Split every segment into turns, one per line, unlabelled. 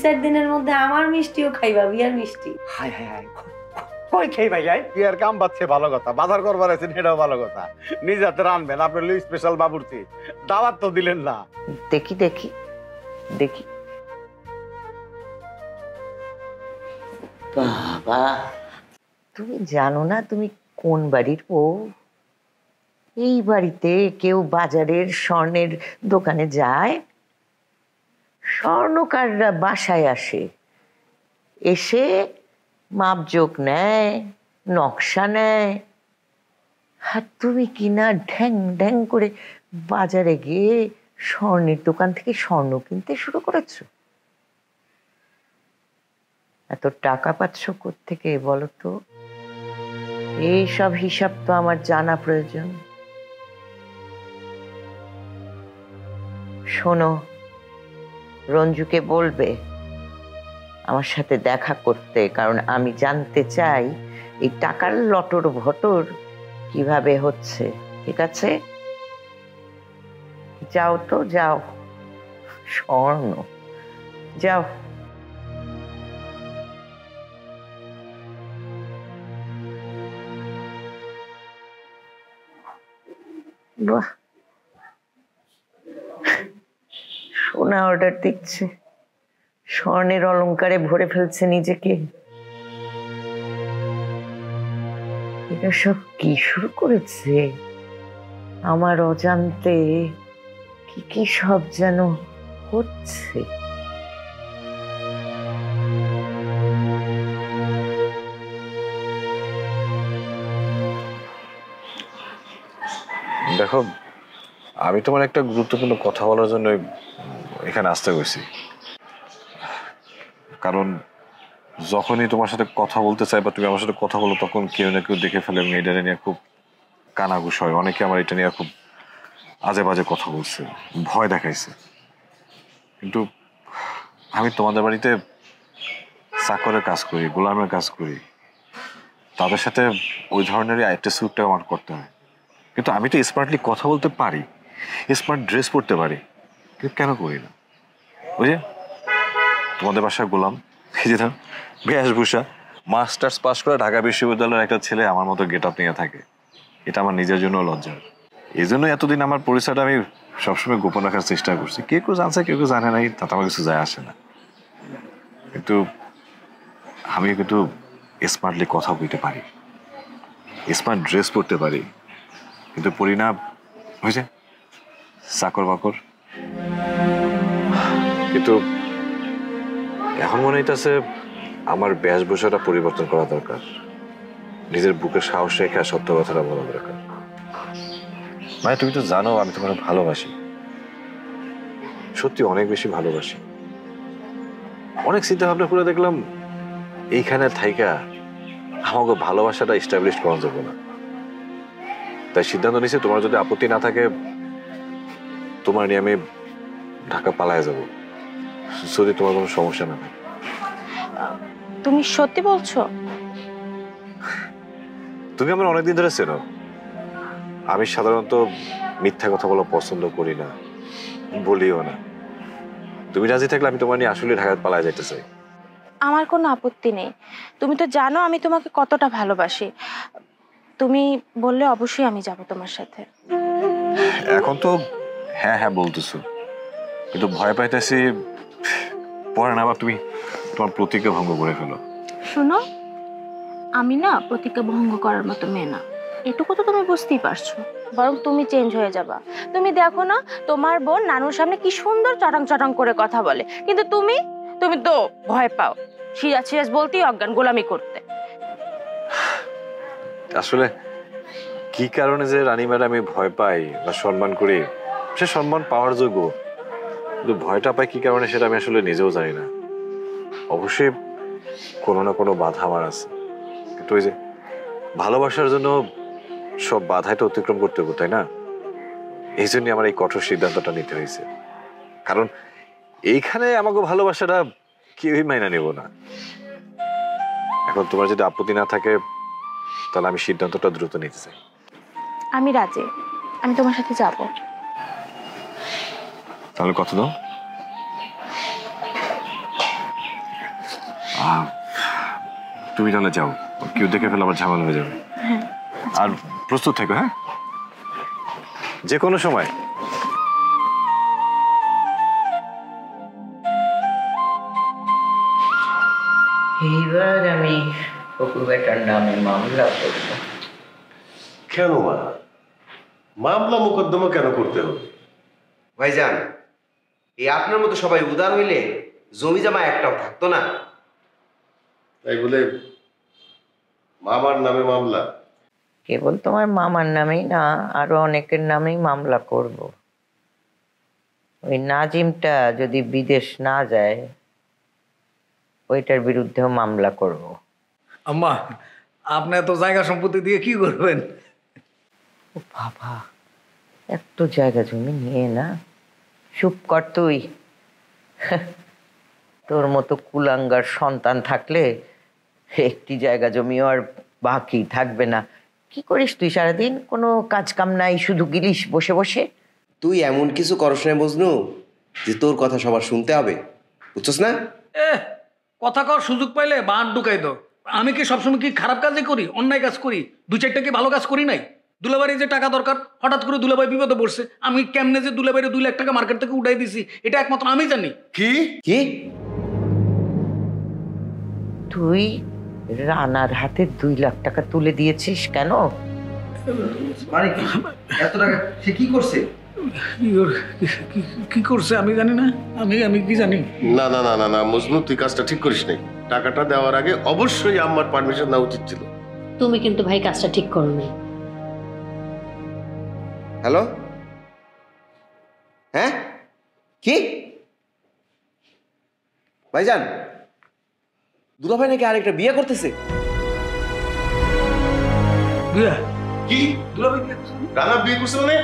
2-4 দিনের মধ্যে আমার মিষ্টিও খাইবা, বিয়ার মিষ্টি।
হায় হায় হায়, কই খেয়ে ভাই যাই বিয়ার কাম বাচ্ছে, ভালো কথা। বাজার করবার আছেন এটাও ভালো কথা। নিজে হাতে রানবেন, আপনার লই স্পেশাল বাবুর্চি। দাওয়াত তো দিলেন না।
দেখি দেখি দেখি। বাবা, তুমি জানো না তুমি কোন বাড়ির বউ? এই বাড়িতে কেউ বাজারের স্বর্ণের দোকানে যায়? স্বর্ণকাররা বাসায় আসে, এসে মাপজোক নেয়, নকশা নেয়। আর তুমি কিনা ঢ্যাং ঢ্যাং করে বাজারে গিয়ে স্বর্ণের দোকান থেকে স্বর্ণ কিনতে শুরু করেছো। এত টাকা পাচ্ছ কোত্থেকে বলো তো? এইসব হিসাব তো আমার জানা প্রয়োজন। শোনো, রঞ্জুকে বলবে আমার সাথে দেখা করতে, কারণ আমি জানতে চাই এই টাকার লটর ভটর কিভাবে হচ্ছে। ঠিক আছে, যাও তো যাও। স্বর্ণ, যাও। বাহ, সোনা অর্ডার দিচ্ছে, স্বর্ণের অলংকারে ভরে ফেলছে নিজেকে। এটা সব কি শুরু করেছে? আমার অজান্তে কি কি সব যেন হচ্ছে।
দেখো, আমি তোমার একটা গুরুত্বপূর্ণ কথা বলার জন্য এখানে আসতে গেছি। কারণ যখনই তোমার সাথে কথা বলতে চাই বা তুমি আমার সাথে কথা বলো, তখন কেউ না কেউ দেখে ফেলে এবং এটা নিয়ে খুব কানাঘুষ হয়। অনেকে আমার এটা নিয়ে খুব আজে বাজে কথা বলছে, ভয় দেখাইছে। কিন্তু আমি তোমাদের বাড়িতে চাকরের কাজ করি, গোলামের কাজ করি, তাদের সাথে ওই ধরনেরই অ্যাটিটিউডটা আমার করতে হয়। কিন্তু আমি তো স্মার্টলি কথা বলতে পারি, স্মার্ট ড্রেস পরতে পারি, কিন্তু কেন করি না? ওই যে তোমাদের বাসার গোলাম, এই যে বেশভূষা, মাস্টার্স পাস করে ঢাকা বিশ্ববিদ্যালয়ের একটা ছেলে আমার মতো গেট আপ নিয়ে থাকে। এটা আমার নিজের জন্য লজ্জার। এই জন্য এতদিন আমার পরিচয়টা আমি সবসময় গোপন রাখার চেষ্টা করছি। কেউ কেউ জানছে, কেউ কেউ জানে নাই, তাতে আমার কিছু যায় আসে না। কিন্তু আমি কিন্তু স্মার্টলি কথা বলতে পারি, স্মার্ট ড্রেস পরতে পারি, কিন্তু পরি না হয়েছে চাকর বাকর। কিন্তু এখন মনে হইতেছে আমার বেশভূষাটা পরিবর্তন করা দরকার। নিজের বুকে সাহস রেখে সত্য কথাটা বলা দরকার। মানে তুমি তো জানো আমি তোমাকে ভালোবাসি, সত্যি অনেক বেশি ভালোবাসি। অনেক চিন্তা ভাবনা করে দেখলাম এইখানে থাইকা আমাকে ভালোবাসাটা এস্টাবলিশ করা যাবে না। তাই সিদ্ধান্ত নিয়েছি, তোমার যদি আপত্তি না থাকে তোমার নিয়ে আমি ঢাকা পালায় যাব, যদি তোমার কোনো সমস্যা না থাকে।
তুমি সত্যি বলছো?
তুমি আমার অনেকদিন ধরে চেনো। আমি সাধারণত মিথ্যা কথা বলা পছন্দ করি না, বলিও না। তুমি রাজি থাকলে আমি তোমার নিয়ে আসলে ঢাকা পালায় যাইতে চাই।
আমার কোনো আপত্তি নেই। তুমি তো জানো আমি তোমাকে কতটা ভালোবাসি। তুমি বললে অবশ্যই আমি যাব তোমার সাথে।
এখন তো হ্যাঁ হ্যাঁ বলতেছো, কিন্তু ভয় পাইতেছি পরে না আবার তুমি তোমার প্রতিজ্ঞা ভঙ্গ করে ফেলো।
শোনো, আমি না প্রতিজ্ঞা ভঙ্গ করার মতো মেয়ে না, এটুকু তো তুমি বুঝতেই পারছো। বরং তুমি চেঞ্জ হয়ে যাবা। তুমি দেখো না তোমার বোন নানুর সামনে কি সুন্দর চটাং চটাং করে কথা বলে, কিন্তু তুমি তুমি তো ভয় পাও, সিরাজ সিরাজ বলতেই অজ্ঞান, গোলামি করতে।
আসলে কি কারণে যে রানী ম্যাডাম আমি ভয় পাই বা সম্মান করি, সে সম্মান পাওয়ার যোগ্য, কিন্তু ভয়টা পাই কি কারণে সেটা আমি আসলে নিজেও জানি না। অবশ্যই কোনো না কোনো বাধা আমার আছে, কিন্তু ওই যে ভালোবাসার জন্য সব বাধাই তো অতিক্রম করতে হবে, তাই না? এই জন্যই আমার এই কঠোর সিদ্ধান্তটা নিতে হয়েছে। কারণ এইখানে আমাকে ভালোবাসাটা কেউই মাইনা নেব না। এখন তোমার যদি আপত্তি না থাকে তাহলে আমি সিদ্ধান্তটা দ্রুত নিতে চাই।
আমি রাজি, আমি তোমার সাথে যাব।
তাহলে কত দাও? তুমি তাহলে যাও, কেউ দেখে ফেলে আবার ঝামেলা হয়ে যাবে। আর প্রস্তুত থেকো, হ্যাঁ, যে কোনো সময়।
এইবার আমি অপু বেটার নামে মামলা করব।
কেন মা, মামলা মোকদ্দমা কেন করতে হবে?
ভাইজান, এই আপনার মতো সবাই উদার হইলে জমি জমা একটাও থাকতো না।
তাই বলে মামার নামে মামলা?
কেবল তোমার মামার নামেই না, আরো অনেকের নামেই মামলা করব। ওই নাজিমটা যদি বিদেশ না যায়, ওইটার বিরুদ্ধেও মামলা করব।
আম্মা, আপনি এত জায়গা সম্পত্তি দিয়ে কি করবেন?
ও বাবা, এত জায়গা জমি নিয়ে না, চুপ কর তুই। তোর মতো কুলাঙ্গার সন্তান থাকলে একটি জায়গা জমিও আর বাকি থাকবে না। কি করিস তুই সারাদিন? কোনো কাজ কাম নাই, শুধু গিলিস বসে বসে।
তুই এমন কিছু করস না বুঝনু যে তোর কথা সবার শুনতে হবে, বুঝছস না?
কথা কর সুযোগ পাইলে বাঁট ঢুকাই দাও। আমি কি সবসময় কি খারাপ কাজই করি, অন্যায় কাজ করি? দু চারটা কি ভালো কাজ করি নাই? দুলাবাড়ি যে টাকা দরকার, হঠাৎ করে দুলাভাই বিপদে পড়ছে, আমি কেমনে যে দুলাবাড়ি 2 লাখ টাকা মার্কেট থেকে উঠাই দিছি, এটা একমাত্র আমি জানি।
কি
কি
তুই রানার হাতে 2 লাখ টাকা তুলে দিয়েছিস কেন?
মানে কি? এত টাকা সে কি করছে?
কি করছে আমি জানি না। আমি কি জানি?
না না না না না মজনু, তুই কাজটা ঠিক করিস নাই। টাকাটা দেওয়ার আগে অবশ্যই আম্মার পারমিশন নেওয়া উচিত ছিল।
তুমি কিন্তু ভাই কাজটা ঠিক করো নাই।
হ্যালো, হ্যাঁ কি ভাইজান, দুলাভাই নাকি আরেকটা বিয়ে করতেছে?
বিয়ে?
কি
দুলাভাই বিয়ে করছে?
রানা বিয়ে করছে মানে?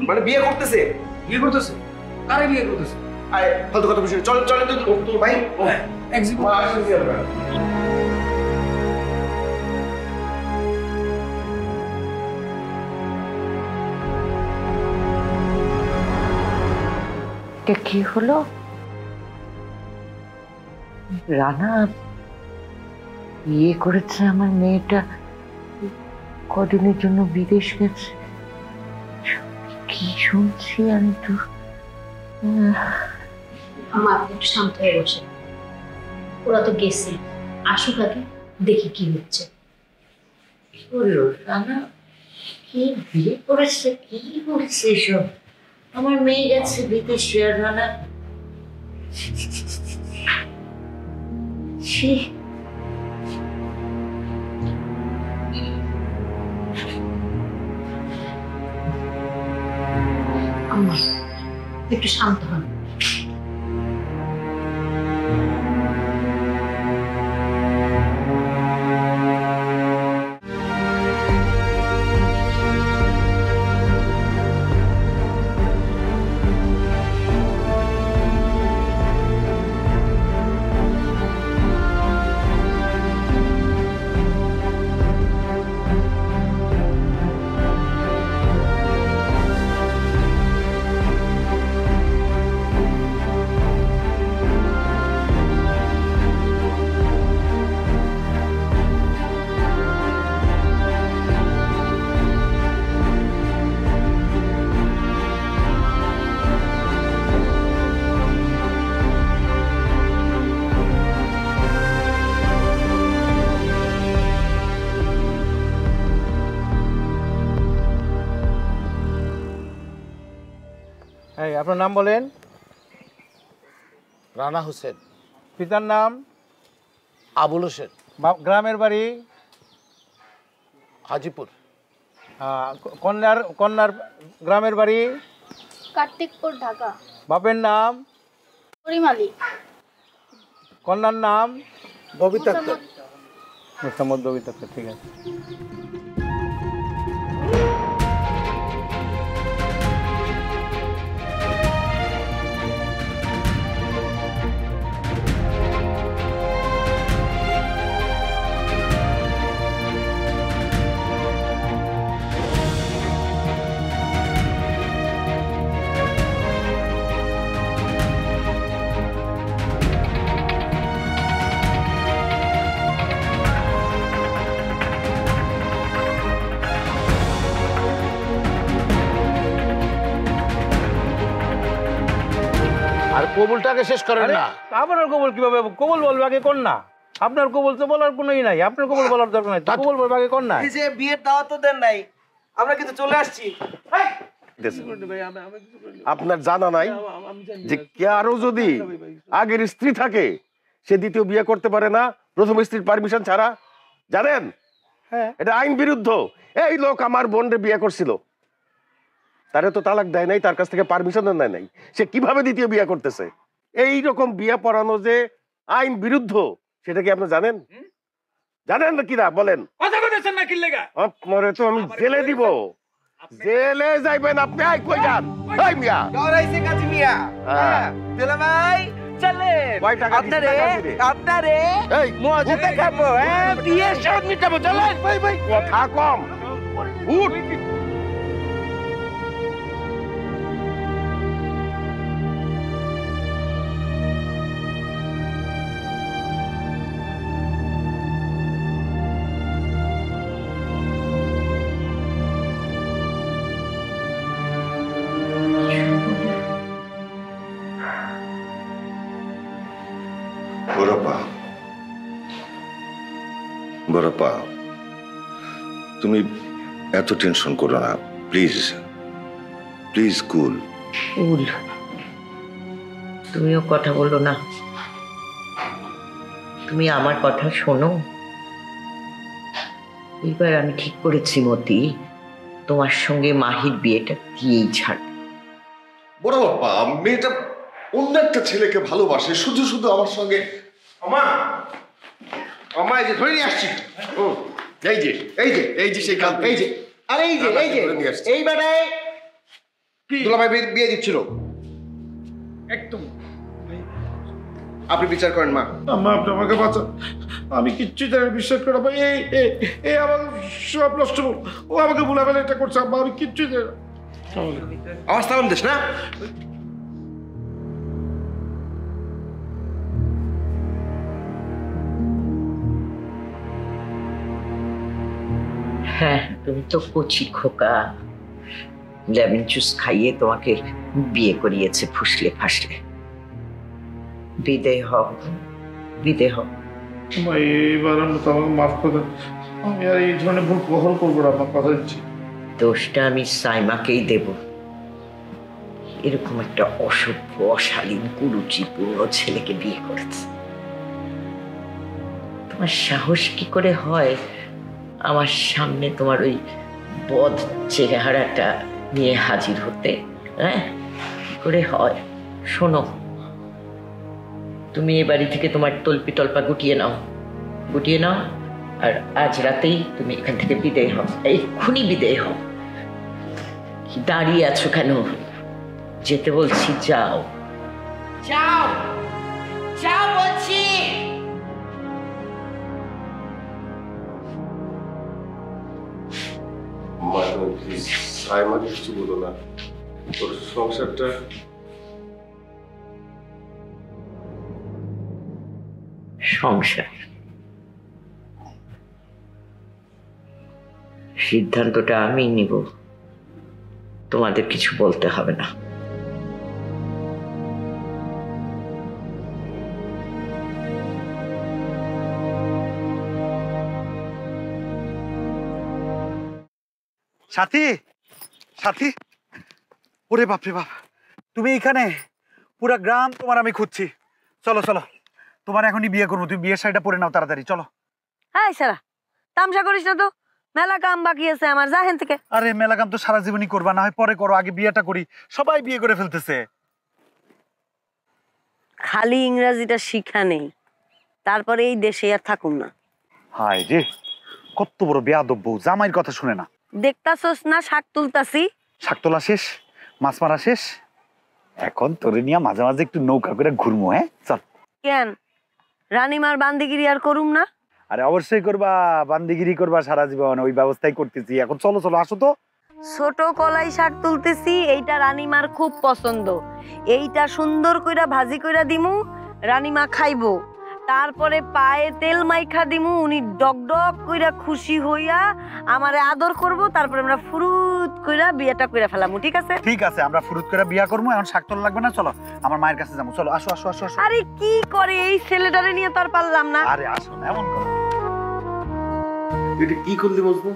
মানে বিয়ে করতেছে?
বিয়ে করতেছে? কারে বিয়ে করতেছে?
আরে ফালতু কথা বলছিস, চল চল তোর ভাই।
এক্সিকিউট।
মা আসলে কি হবে?
এটা কি হলো? রানা বিয়ে করেছে, আমার মেয়েটা কদিনের জন্য বিদেশ গেছে। কি শুনছি আমি তো।
মা, আপনি একটু শান্ত হয়ে বসে। ওরা তো গেছে, আসুক আগে, দেখি কি হচ্ছে।
কি বললো রানা? কি বিয়ে করেছে? কি বলছে এসব? আমার মেয়ে গেছে বিদেশে আর রানা ছি।
আম্মা, একটু শান্ত হন।
এই আপনার নাম বলেন?
রানা হোসেন।
পিতার নাম?
আবুল হোসেন।
গ্রামের বাড়ি?
হাজিপুর।
কন্যার গ্রামের বাড়ি?
কার্তিকপুর, ঢাকা।
বাপের নাম?
করিম আলী।
কন্যার নাম?
ববিতা আক্তার।
মোসাম্মদ ববিতা আক্তার, ঠিক আছে।
আর কবুলটাকে শেষ করেন না।
আপনার কবুল কিভাবে কবুল বলবে আগে কোন না? আপনার কবুল তো বলার কোনোই নাই, আপনার কবুল বলার দরকার নাই, কবুল বলবে আগে কোন না?
এই যে বিয়ের দাওয়াত তো দেন নাই, আমরা কিন্তু চলে আসছি।
আপনার জানা নাই যে কারো যদি আগের স্ত্রী থাকে সে দ্বিতীয় বিয়ে করতে পারে না প্রথম স্ত্রীর পারমিশন ছাড়া? জানেন?
হ্যাঁ,
এটা আইন বিরুদ্ধ। এই লোক আমার বোনরে বিয়ে করছিল, তারে তো তালাক দেয় নাই, তার কাছ থেকে পারমিশন নেয় নাই, সে কিভাবে দ্বিতীয় বিয়ে করতেছে? এই রকম বিয়ে পড়ানো যে আইন বিরুদ্ধ সেটা কি আপনি জানেন? জানেন না কিনা বলেন?
কথা কইতেছেন না কি লাগা?
আপনারে তো আমি জেলে দিব। জেলে যাইবেন আপনি? আই কই যান? এই মিয়া
ডরাইছে কাজী মিয়া। হ্যাঁ দুলা ভাই চলেন।
কয় টাকা দিছেন?
আপনারে
এই
মজা দেখাবো। হ্যাঁ বিয়ের সব মিটাবো। চলেন ভাই ভাই।
কথা কম, উঠ।
বড়পা, তুমি এত টেনশন করো না, প্লিজ প্লিজ। কুল
কুল, তুমিও কথা বলো না। তুমি আমার কথা শোনো। এবার আমি ঠিক করেছি মতি, তোমার সঙ্গে মাহির বিয়েটা দিয়েই ছাড়।
বড় বাপ্পা, মেয়েটা অন্য একটা ছেলেকে ভালোবাসে, শুধু শুধু আমার সঙ্গে।
আমা আমা এই যে ধরে নিয়ে আসছি। এই যে এই যে এই যে সেই কাল, এই যে
আরে এই যে এই বেটায়
দুলাভাই বিয়ে দিচ্ছিল।
একদম
আপনি বিচার করেন মা।
আম্মা আপনি আমাকে বাঁচান, আমি কিচ্ছু জানি বিশ্বাস করা ভাই। এই আমার সব নষ্ট, ও আমাকে ভুলা ফেলে এটা করছে। আম্মা আমি কিচ্ছু জানি না।
আওয়াজ তালাম দিস না।
হ্যাঁ, তুমি তো কচি খোকা, লেমন জুস খাইয়ে তোমাকে বিয়ে করিয়েছে ফুসলে ফাসলে। বিদেয় হও, বিদেয় হও।
এইবার আমাকে মাফ করে দেন, আমি আর এই ধরনের ভুল কখনো করবো না। আমার কথা দিচ্ছি।
দোষটা আমি সাইমাকেই দেব। এরকম একটা অসভ্য, অশালীন, কুরুচিপূর্ণ ছেলেকে বিয়ে করেছে। তোমার সাহস কি করে হয় আমার সামনে তোমার ওই বদ চেহারাটা নিয়ে হাজির হতে? হ্যাঁ, কি করে হয়? শোনো, তুমি এ বাড়ি থেকে তোমার তল্পি তল্পা গুটিয়ে নাও, গুটিয়ে নাও। আর আজ রাতেই তুমি এখান থেকে বিদেয় হও, এক্ষুনি বিদেয় হও। কি দাঁড়িয়ে আছো কেন? যেতে বলছি, যাও যাও যাও বলছি।
প্লিজ সাইমাকে কিছু বলো না, তোর সংসারটা।
সংসার সিদ্ধান্তটা আমি নিব, তোমাদের কিছু বলতে হবে না।
সাথী, সাথী, ওরে বাপরে বাপ, তুমি এইখানে? পুরা গ্রাম তোমার আমি খুঁজছি। চলো চলো, তোমার এখনই বিয়ে করবো। তুমি বিয়ের শাড়িটা পরে নাও তাড়াতাড়ি, চলো।
হ্যাঁ সারা, তামসা করিস না তো, মেলা কাম বাকি আছে আমার, যা হেন থেকে।
আরে মেলা কাম তো সারা জীবনই করবা, না হয় পরে করো, আগে বিয়েটা করি। সবাই বিয়ে করে ফেলতেছে।
খালি ইংরেজিটা শিখা নেই, তারপরে এই দেশে আর থাকুন না।
হায় রে, কত বড় বেয়াদব বউ, জামাইয়ের কথা শুনে না।
দেখতাছস না শাক তুলতাছি?
শাক তোলা শেষ, মাছ মারা শেষ, এখন তোরে নিয়ে মাঝে মাঝে একটু নৌকা করে ঘুরবো। হ্যাঁ চল।
কেন রানীমার বান্দিগিরি আর করুম না?
আরে অবশ্যই করবা, বান্দিগিরি করবা সারা জীবন, ওই ব্যবস্থাই করতেছি এখন। চলো চলো, আসো তো।
ছোট কলাই শাক তুলতেছি, এইটা রানীমার খুব পছন্দ। এইটা সুন্দর কইরা ভাজি কইরা দিমু, রানীমা খাইবো। তারপরে পায়ে তেল মাইখা দিমু, উনি ডক ডক কইরা খুশি হইয়া আমারে আদর করব, তারপরে আমরা ফুরুত কইরা বিয়েটা কইরা ফেলামু, ঠিক আছে?
ঠিক আছে, আমরা ফুরুত করে বিয়া করবো। এখন শাক তোলা লাগবে না, চলো আমার মায়ের কাছে যাবো। চলো, আসো আসো আসো আসো।
আরে কি করে এই ছেলেটারে নিয়ে তো আর পারলাম না।
আরে আসো না, এমন করো।
এটা কি করলি মজনু?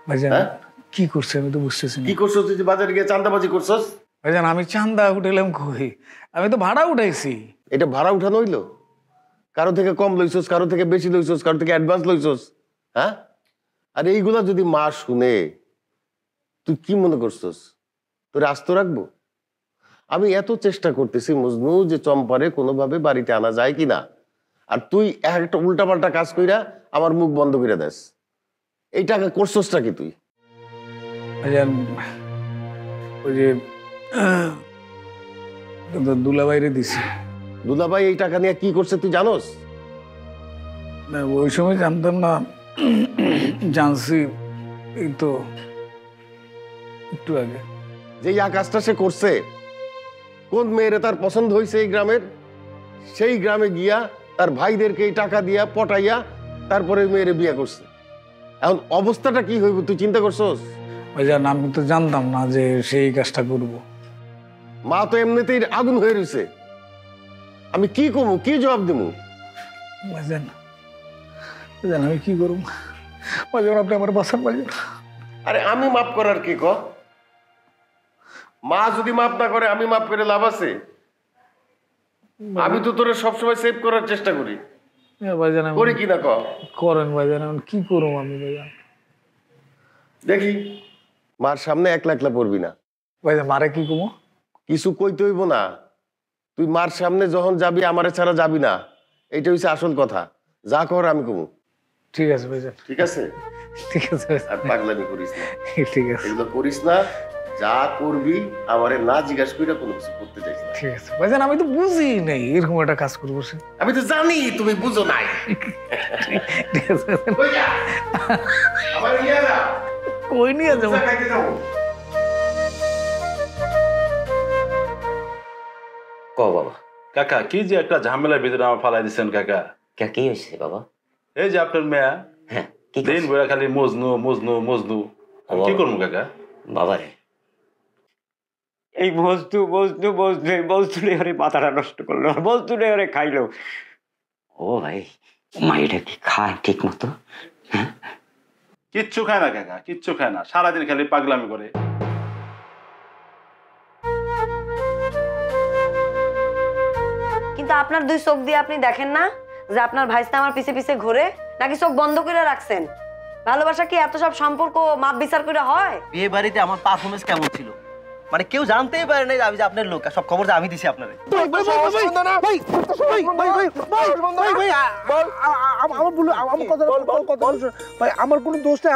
ভাইজান
হ্যাঁ?
কি করছে আমি তো বুঝতেছি না।
কি করছস তুই? যে বাজারে গিয়ে চাঁদাবাজি করছস?
ভাইজান আমি চান্দা উঠাইলাম কই? আমি তো ভাড়া উঠাইছি।
এটা ভাড়া উঠানো হইলো? কারো থেকে কম লইছস, কারো থেকে বেশি লইছস, কারো থেকে অ্যাডভান্স লইছস, হ্যাঁ? আর এইগুলা যদি মা শুনে তুই কি মনে করছস তোর আস্ত রাখবো? আমি এত চেষ্টা করতেছি মজনু যে চম্পারে কোনোভাবে বাড়িতে আনা যায় কিনা, আর তুই একটা উল্টাপাল্টা কাজ কইরা আমার মুখ বন্ধ করে দেস। এই টাকা করছসটা কি তুই?
ভাইজান ওই যে দুলাভাইরে দিছি।
দুলাভাই এই টাকা নিয়ে কি করছে তুই জানোস?
না, ওই সময় জানতাম না, জানছি এই তো একটু আগে।
যে এই কাজটা সে করছে, কোন মেয়েরে তার পছন্দ হয়েছে এই গ্রামের, সেই গ্রামে গিয়া তার ভাইদেরকে এই টাকা দিয়া পটাইয়া তারপরে মেয়েরে বিয়ে করছে। এখন অবস্থাটা কি হইব তুই চিন্তা করছস?
ভাইজান আমি তো জানতাম না যে সেই কাজটা করবো।
মা তো এমনিতেই আগুন হয়ে রয়েছে, আমি কি করবো, কি জবাব দেবো?
ভাইজান ভাইজান আমি কি করব? ভাইজান আপনি আমার বাসার ভাইজান।
আরে আমি মাফ করার কি ক? মা যদি মাফ না করে আমি মাফ করে লাভ আছে? আমি তো তোরে সবসময় সেভ করার চেষ্টা করি,
ভাইজান
করি কিনা ক?
করেন ভাইজান, এখন কি করবো আমি ভাইজান?
দেখি মার সামনে একলা একলা পড়বি না।
ভাইজান মারে কি করবো?
কিছু কইতে হইব না, তুই মার সামনে যখন যাবি আমারে ছাড়া যাবি না, এইটা হচ্ছে আসল কথা। যা কর আমি কমু।
ঠিক আছে ভাইজান,
ঠিক আছে?
ঠিক আছে
আর পাগলামি করিস না,
ঠিক আছে,
এগুলো করিস না। যা করবি আমারে না জিজ্ঞাসা করে কোনো কিছু করতে চাইস না।
ঠিক আছে ভাইজান, আমি তো বুঝি নাই এরকম একটা কাজ করবো।
আমি তো জানি তুমি বুঝো নাই।
ঠিক আছে
কই যা? আমারে নিয়ে যা।
কই নিয়ে যাবো?
খাইতে যাবো।
ক বাবা।
কাকা কি যে একটা ঝামেলার ভিতরে আমার ফালাই দিচ্ছেন কাকা।
কি হয়েছে বাবা?
এই যে আপনার মেয়া দিন বেড়া খালি মজনু মজনু মজনু, কি করবো কাকা?
বাবারে এই বস্তু বস্তু বস্তু বস্তু মাথাটা নষ্ট করলো, বস্তু খাইলো। ও ভাই মা এটা কি খায় ঠিক মতো?
কিচ্ছু খায় না কাকা, কিচ্ছু খায় না, সারাদিন খালি পাগলামি করে।
কিন্তু আপনার দুই চোখ দিয়ে আপনি দেখেন না যে আপনার ভাইস্তা আমার পিছে পিছে ঘোরে, নাকি চোখ বন্ধ করে রাখছেন? ভালোবাসা কি এত সব সম্পর্ক মাপ বিচার করে হয়?
বিয়ে বাড়িতে আমার পারফরমেন্স কেমন ছিল মানে কেউ জানতেই পারে না যে আমি যে আপনার লোক, সব খবর যে আমি দিছি আপনারে।
আমার কোনো দোষ নেই